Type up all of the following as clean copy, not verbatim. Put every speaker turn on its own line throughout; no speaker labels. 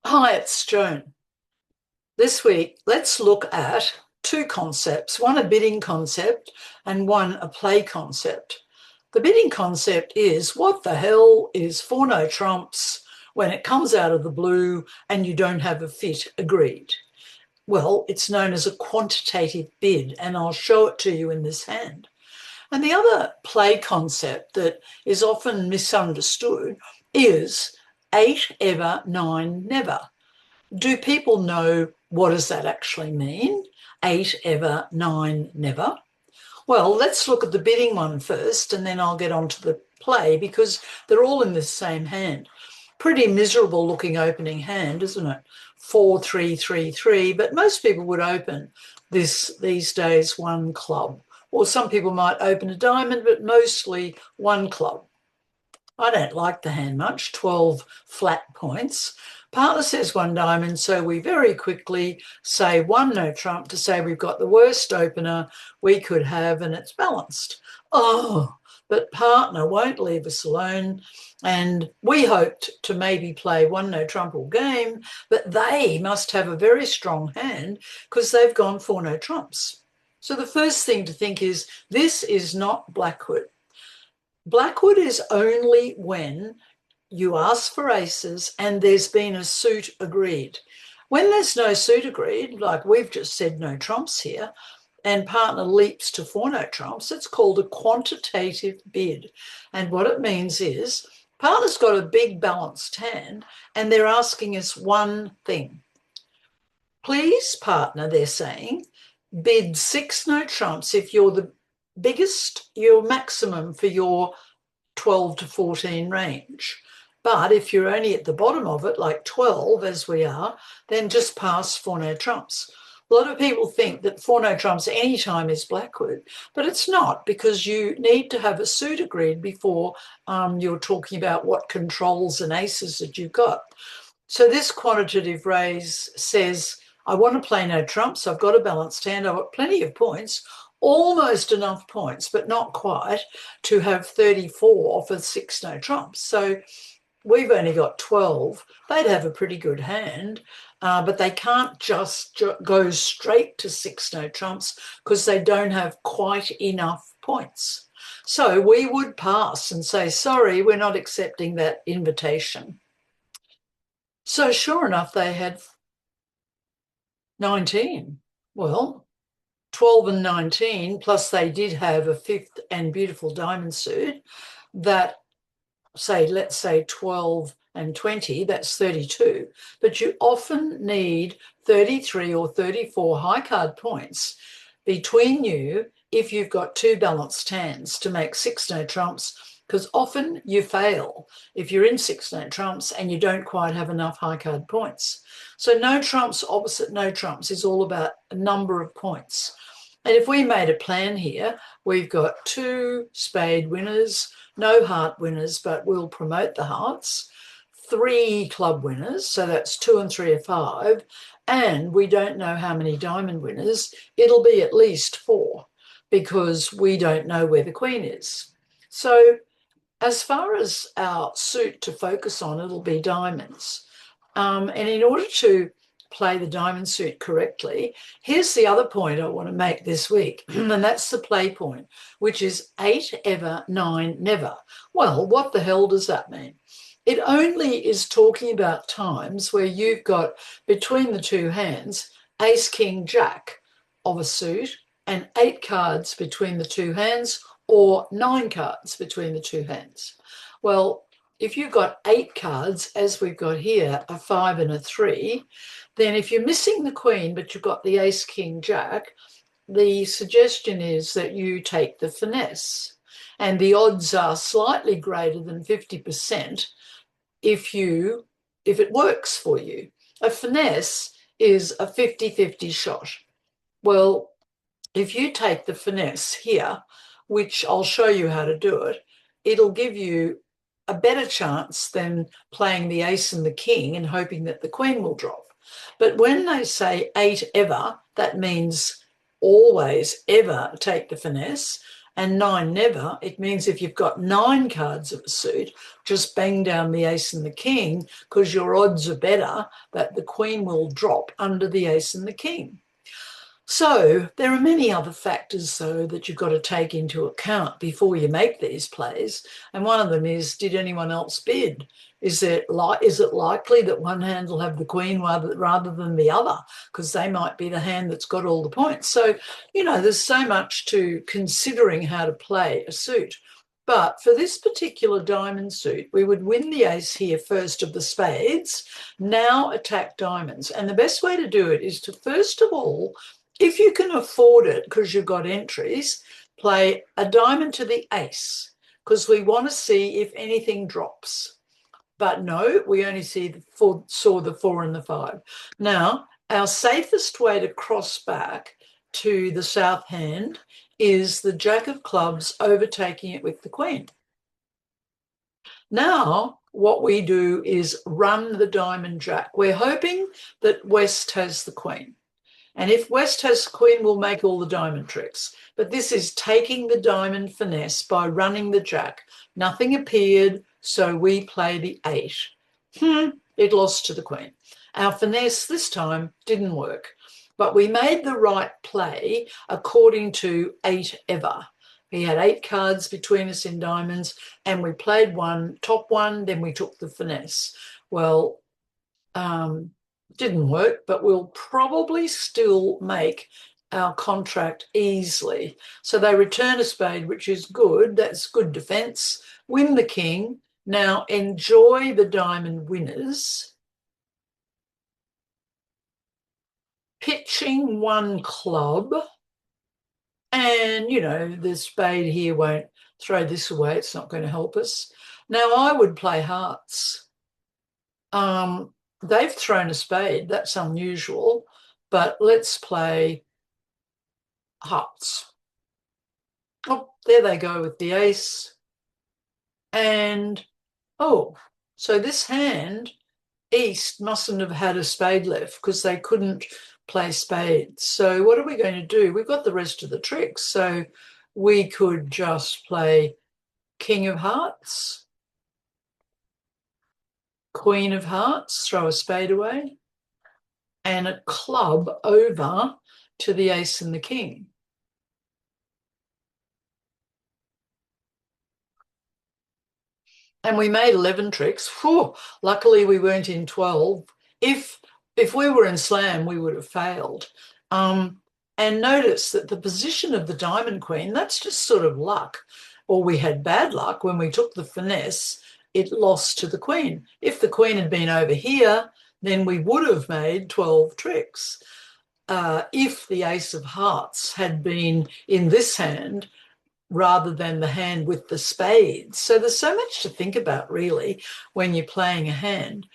Hi, it's Joan. This week, let's look at two concepts, one a bidding concept and one a play concept. The bidding concept is what the hell is four no trumps when it comes out of the blue and you don't have a fit agreed? Well, it's known as a quantitative bid, and I'll show it to you in this hand. And the other play concept that is often misunderstood is eight ever, nine never. Do people know what does that actually mean? Eight ever, nine never. Well, let's look at the bidding one first, and then I'll get on to the play because they're all in this same hand. Pretty miserable looking opening hand, isn't it? 4-3-3-3, but most people would open this these days one club. Or some people might open a diamond, but mostly one club. I don't like the hand much, 12 flat points. Partner says one diamond, so we very quickly say one no trump to say we've got the worst opener we could have and it's balanced. Oh, but partner won't leave us alone. And we hoped to maybe play one no trump all game, but they must have a very strong hand because they've gone four no trumps. So the first thing to think is this is not Blackwood. Blackwood is only when you ask for aces and there's been a suit agreed. When there's no suit agreed, like we've just said no trumps here, and partner leaps to four no trumps, it's called a quantitative bid. And what it means is partner's got a big balanced hand and they're asking us one thing. Please, partner, they're saying, bid six no trumps if you're the biggest, your maximum for your 12 to 14 range. But if you're only at the bottom of it, like 12 as we are, then just pass four no trumps. A lot of people think that four no trumps anytime is Blackwood, but it's not because you need to have a suit agreed before you're talking about what controls and aces that you've got. So this quantitative raise says, I want to play no trumps. I've got a balanced hand. I've got plenty of points, almost enough points, but not quite, to have 34 for six no trumps. So we've only got 12. They'd have a pretty good hand, but they can't just go straight to six no trumps because they don't have quite enough points. So we would pass and say, sorry, we're not accepting that invitation. So sure enough, they had 19. Well, 12 and 19, plus they did have a fifth and beautiful diamond suit that, say, let's say 12 and 20, that's 32. But you often need 33 or 34 high card points between you if you've got two balanced hands to make six no trumps, because often you fail if you're in six no trumps and you don't quite have enough high card points. So no trumps opposite no trumps is all about a number of points. And if we made a plan here, we've got two spade winners, no heart winners, but we'll promote the hearts, three club winners, so that's two and three are five, and we don't know how many diamond winners. It'll be at least four because we don't know where the queen is. So as far as our suit to focus on, it'll be diamonds. And in order to play the diamond suit correctly, here's the other point I want to make this week, and that's the play point, which is eight ever, nine never. Well, what the hell does that mean? It only is talking about times where you've got between the two hands ace, king, jack of a suit and eight cards between the two hands or nine cards between the two hands. Well, if you've got eight cards, as we've got here, a five and a three, then if you're missing the queen, but you've got the ace, king, jack, the suggestion is that you take the finesse. And the odds are slightly greater than 50% if it works for you. A finesse is a 50-50 shot. Well, if you take the finesse here, which I'll show you how to do it, it'll give you a better chance than playing the ace and the king and hoping that the queen will drop. But when they say eight ever, that means always ever take the finesse. And 9 never, it means if you've got 9 cards of a suit, just bang down the ace and the king, because your odds are better that the queen will drop under the ace and the king. So there are many other factors, though, that you've got to take into account before you make these plays. And one of them is, did anyone else bid? Is it likely that one hand will have the queen rather than the other? Because they might be the hand that's got all the points. So, there's so much to considering how to play a suit. But for this particular diamond suit, we would win the ace here first of the spades, now attack diamonds. And the best way to do it is to, first of all, if you can afford it because you've got entries, play a diamond to the ace, because we want to see if anything drops. But no, we only saw the 4 and the 5. Now, our safest way to cross back to the south hand is the jack of clubs overtaking it with the queen. Now, what we do is run the diamond jack. We're hoping that West has the queen. And if West has queen, we'll make all the diamond tricks. But this is taking the diamond finesse by running the jack. Nothing appeared, so we play the 8. It lost to the queen. Our finesse this time didn't work. But we made the right play according to 8 ever. We had 8 cards between us in diamonds, and we played one, top one, then we took the finesse. Well, didn't work, but we'll probably still make our contract easily. So they return a spade, which is good. That's good defense. Win the king. Now enjoy the diamond winners. Pitching 1 club. And, the spade here won't throw this away. It's not going to help us. Now I would play hearts. They've thrown a spade. That's unusual. But let's play hearts. Oh, there they go with the ace. And, so this hand, East, mustn't have had a spade left because they couldn't play spades. So what are we going to do? We've got the rest of the tricks. So we could just play king of hearts, queen of hearts, throw a spade away, and a club over to the ace and the king. And we made 11 tricks. Whew, luckily we weren't in 12. If we were in slam, we would have failed. And notice that the position of the diamond queen, that's just sort of luck. Or we had bad luck when we took the finesse, it lost to the queen. If the queen had been over here, then we would have made 12 tricks. If the ace of hearts had been in this hand rather than the hand with the spades. So there's so much to think about, really, when you're playing a hand.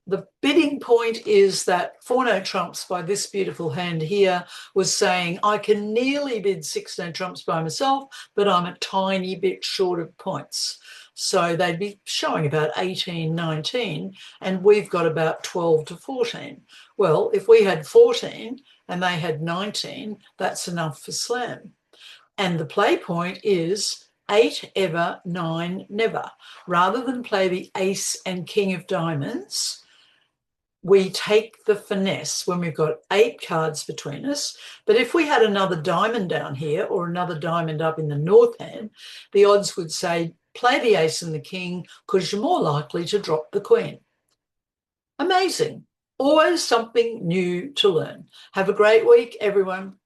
The bidding point is that 4 no trumps by this beautiful hand here was saying, I can nearly bid 6 no trumps by myself, but I'm a tiny bit short of points. So they'd be showing about 18, 19, and we've got about 12 to 14. Well, if we had 14 and they had 19, that's enough for slam. And the play point is 8 ever, 9 never. Rather than play the ace and king of diamonds, we take the finesse when we've got 8 cards between us. But if we had another diamond down here or another diamond up in the north hand, the odds would say play the ace and the king because you're more likely to drop the queen. Amazing. Always something new to learn. Have a great week, everyone.